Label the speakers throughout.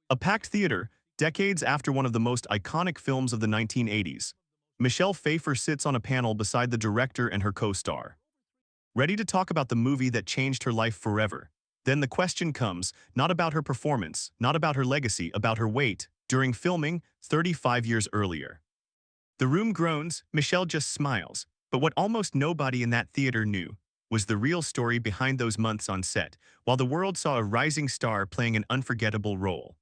Speaker 1: A packed theater, decades after one of the most iconic films of the 1980s. Michelle Pfeiffer sits on a panel beside the director and her co-star, ready to talk about the movie that changed her life forever. Then the question comes, not about her performance, not about her legacy, about her weight, during filming 35 years earlier. The room groans, Michelle just smiles, but what almost nobody in that theater knew was the real story behind those months on set, while the world saw a rising star playing an unforgettable role.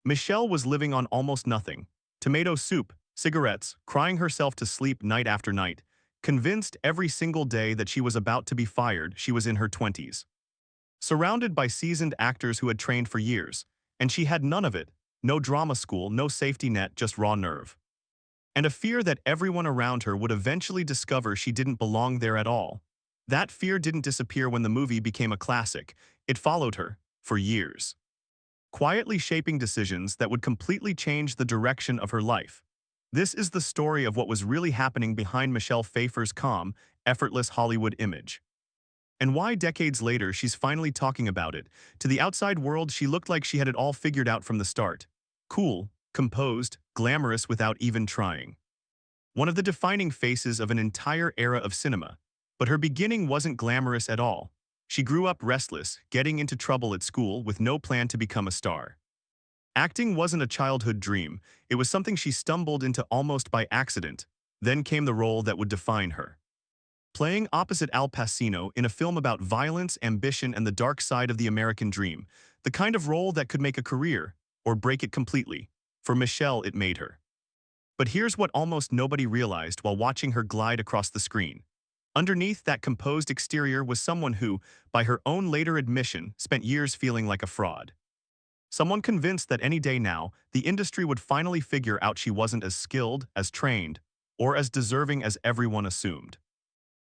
Speaker 1: Michelle was living on almost nothing. Tomato soup, cigarettes, crying herself to sleep night after night, convinced every single day that she was about to be fired. She was in her 20s. Surrounded by seasoned actors who had trained for years, and she had none of it. No drama school, no safety net, just raw nerve. And a fear that everyone around her would eventually discover she didn't belong there at all. That fear didn't disappear when the movie became a classic. It followed her for years, quietly shaping decisions that would completely change the direction of her life. This is the story of what was really happening behind Michelle Pfeiffer's calm, effortless Hollywood image. And why decades later she's finally talking about it. To the outside world, she looked like she had it all figured out from the start. Cool, composed, glamorous without even trying. One of the defining faces of an entire era of cinema. But her beginning wasn't glamorous at all. She grew up restless, getting into trouble at school with no plan to become a star. Acting wasn't a childhood dream, it was something she stumbled into almost by accident. Then came the role that would define her. Playing opposite Al Pacino in a film about violence, ambition, and the dark side of the American dream, the kind of role that could make a career, or break it completely. For Michelle, it made her. But here's what almost nobody realized while watching her glide across the screen. Underneath that composed exterior was someone who, by her own later admission, spent years feeling like a fraud. Someone convinced that any day now, the industry would finally figure out she wasn't as skilled, as trained, or as deserving as everyone assumed.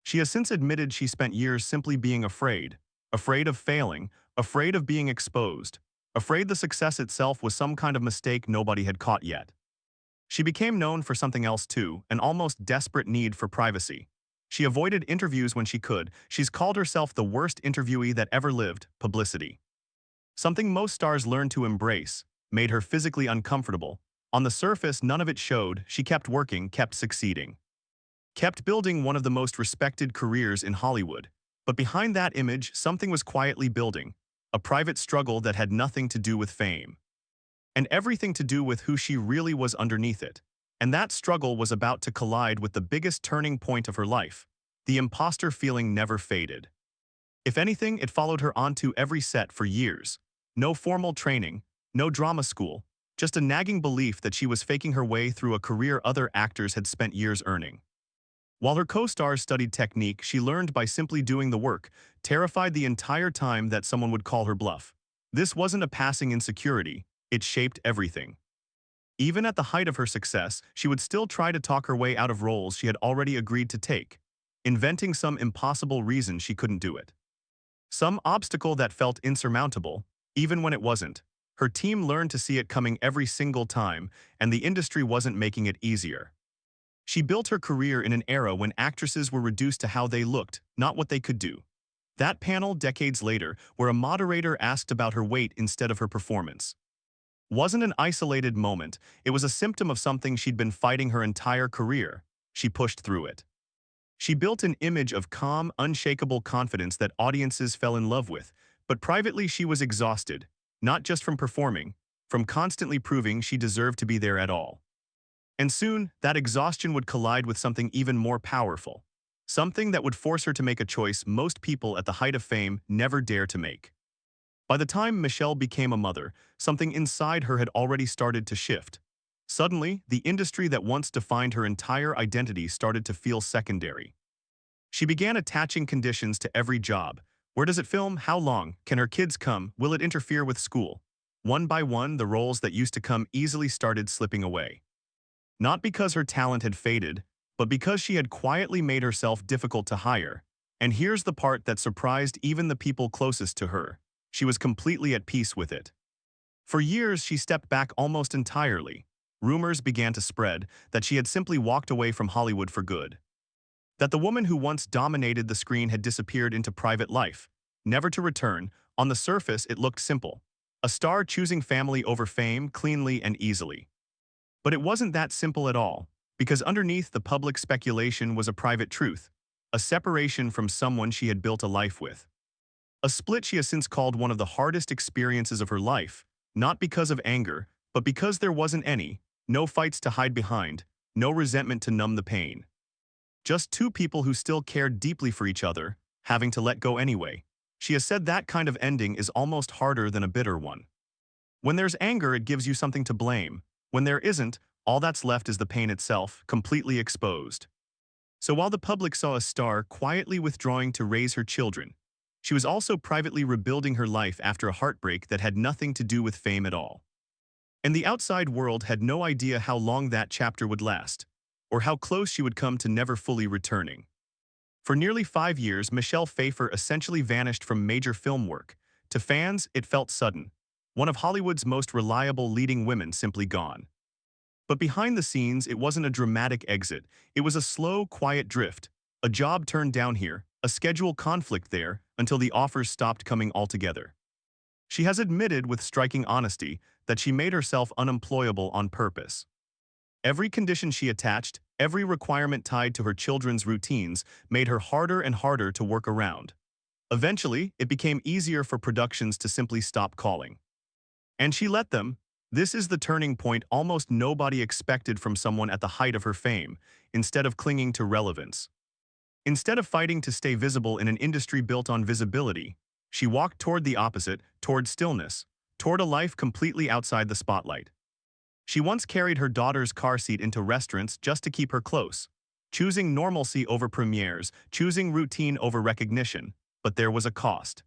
Speaker 1: She has since admitted she spent years simply being afraid. Afraid of failing, afraid of being exposed, afraid the success itself was some kind of mistake nobody had caught yet. She became known for something else too, an almost desperate need for privacy. She avoided interviews when she could. She's called herself the worst interviewee that ever lived, publicity. Something most stars learn to embrace, made her physically uncomfortable. On the surface, none of it showed. She kept working, kept succeeding. Kept building one of the most respected careers in Hollywood. But behind that image, something was quietly building. A private struggle that had nothing to do with fame. And everything to do with who she really was underneath it. And that struggle was about to collide with the biggest turning point of her life. The imposter feeling never faded. If anything, it followed her onto every set for years. No formal training, no drama school, just a nagging belief that she was faking her way through a career other actors had spent years earning. While her co-stars studied technique, she learned by simply doing the work, terrified the entire time that someone would call her bluff. This wasn't a passing insecurity, it shaped everything. Even at the height of her success, she would still try to talk her way out of roles she had already agreed to take, inventing some impossible reason she couldn't do it. Some obstacle that felt insurmountable, even when it wasn't. Her team learned to see it coming every single time, and the industry wasn't making it easier. She built her career in an era when actresses were reduced to how they looked, not what they could do. That panel, decades later, where a moderator asked about her weight instead of her performance, wasn't an isolated moment, it was a symptom of something she'd been fighting her entire career. She pushed through it. She built an image of calm, unshakable confidence that audiences fell in love with, but privately she was exhausted, not just from performing, from constantly proving she deserved to be there at all. And soon, that exhaustion would collide with something even more powerful. Something that would force her to make a choice most people at the height of fame never dare to make. By the time Michelle became a mother, something inside her had already started to shift. Suddenly, the industry that once defined her entire identity started to feel secondary. She began attaching conditions to every job. Where does it film? How long? Can her kids come? Will it interfere with school? One by one, the roles that used to come easily started slipping away. Not because her talent had faded, but because she had quietly made herself difficult to hire. And here's the part that surprised even the people closest to her. She was completely at peace with it. For years, she stepped back almost entirely. Rumors began to spread that she had simply walked away from Hollywood for good. That the woman who once dominated the screen had disappeared into private life, never to return. On the surface, it looked simple. A star choosing family over fame cleanly and easily. But it wasn't that simple at all, because underneath the public speculation was a private truth, a separation from someone she had built a life with. A split she has since called one of the hardest experiences of her life, not because of anger, but because there wasn't any, no fights to hide behind, no resentment to numb the pain. Just two people who still cared deeply for each other, having to let go anyway. She has said that kind of ending is almost harder than a bitter one. When there's anger, it gives you something to blame. When there isn't, all that's left is the pain itself, completely exposed. So while the public saw a star quietly withdrawing to raise her children, she was also privately rebuilding her life after a heartbreak that had nothing to do with fame at all. And the outside world had no idea how long that chapter would last, or how close she would come to never fully returning. For nearly 5 years, Michelle Pfeiffer essentially vanished from major film work. To fans, it felt sudden. One of Hollywood's most reliable leading women simply gone. But behind the scenes, it wasn't a dramatic exit. It was a slow, quiet drift. A job turned down here, a schedule conflict there, until the offers stopped coming altogether. She has admitted with striking honesty that she made herself unemployable on purpose. Every condition she attached, every requirement tied to her children's routines, made her harder and harder to work around. Eventually, it became easier for productions to simply stop calling. And she let them. This is the turning point almost nobody expected from someone at the height of her fame, instead of clinging to relevance. Instead of fighting to stay visible in an industry built on visibility, she walked toward the opposite, toward stillness, toward a life completely outside the spotlight. She once carried her daughter's car seat into restaurants just to keep her close, choosing normalcy over premieres, choosing routine over recognition, but there was a cost.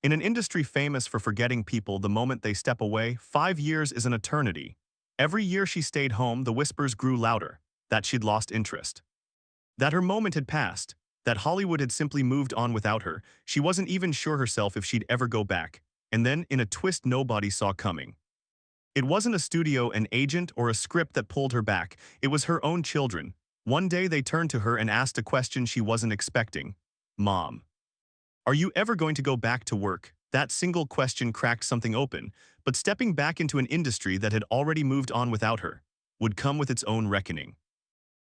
Speaker 1: In an industry famous for forgetting people the moment they step away, 5 years is an eternity. Every year she stayed home, the whispers grew louder, that she'd lost interest. That her moment had passed, that Hollywood had simply moved on without her. She wasn't even sure herself if she'd ever go back. And then, in a twist nobody saw coming. It wasn't a studio, an agent, or a script that pulled her back. It was her own children. One day they turned to her and asked a question she wasn't expecting. "Mom, are you ever going to go back to work?" That single question cracked something open, but stepping back into an industry that had already moved on without her would come with its own reckoning.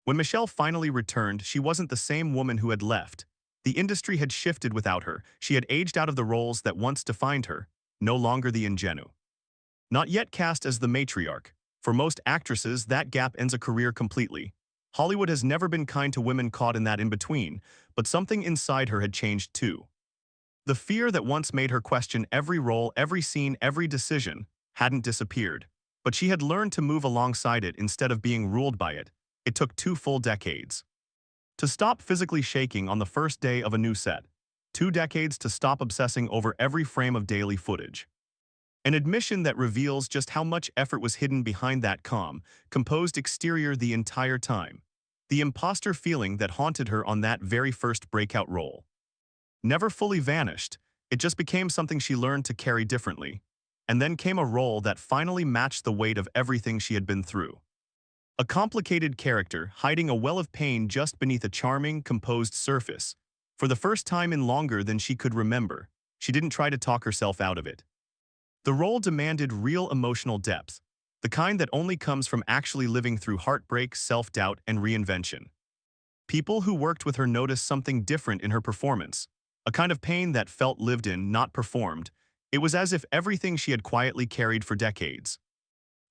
Speaker 1: When Michelle finally returned, she wasn't the same woman who had left. The industry had shifted without her. She had aged out of the roles that once defined her, no longer the ingenue. Not yet cast as the matriarch. For most actresses, that gap ends a career completely. Hollywood has never been kind to women caught in that in-between, but something inside her had changed too. The fear that once made her question every role, every scene, every decision hadn't disappeared, but she had learned to move alongside it instead of being ruled by it. It took 2 full decades. To stop physically shaking on the first day of a new set. 2 decades to stop obsessing over every frame of daily footage. An admission that reveals just how much effort was hidden behind that calm, composed exterior the entire time. The imposter feeling that haunted her on that very first breakout role never fully vanished. It just became something she learned to carry differently. And then came a role that finally matched the weight of everything she had been through. A complicated character hiding a well of pain just beneath a charming, composed surface. For the first time in longer than she could remember, she didn't try to talk herself out of it. The role demanded real emotional depth, the kind that only comes from actually living through heartbreak, self-doubt, and reinvention. People who worked with her noticed something different in her performance, a kind of pain that felt lived in, not performed. It was as if everything she had quietly carried for decades.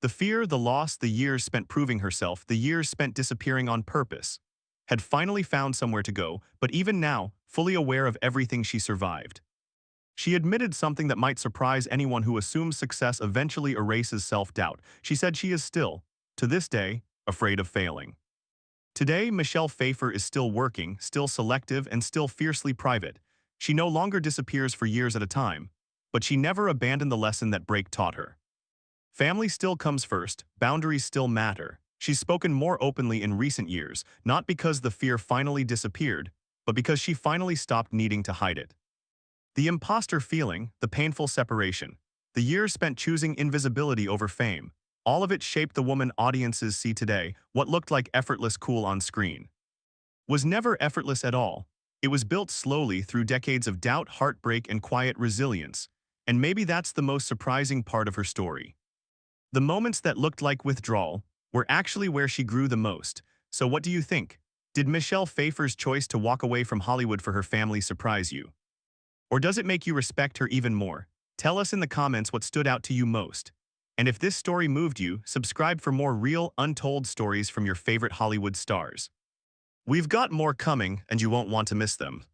Speaker 1: The fear, the loss, the years spent proving herself, the years spent disappearing on purpose, had finally found somewhere to go, but even now, fully aware of everything she survived. She admitted something that might surprise anyone who assumes success eventually erases self-doubt. She said she is still, to this day, afraid of failing. Today, Michelle Pfeiffer is still working, still selective, and still fiercely private. She no longer disappears for years at a time, but she never abandoned the lesson that break taught her. Family still comes first, boundaries still matter. She's spoken more openly in recent years, not because the fear finally disappeared, but because she finally stopped needing to hide it. The imposter feeling, the painful separation, the years spent choosing invisibility over fame, all of it shaped the woman audiences see today. What looked like effortless cool on screen was never effortless at all. It was built slowly through decades of doubt, heartbreak, and quiet resilience. And maybe that's the most surprising part of her story. The moments that looked like withdrawal were actually where she grew the most. So what do you think? Did Michelle Pfeiffer's choice to walk away from Hollywood for her family surprise you? Or does it make you respect her even more? Tell us in the comments what stood out to you most. And if this story moved you, subscribe for more real, untold stories from your favorite Hollywood stars. We've got more coming, and you won't want to miss them.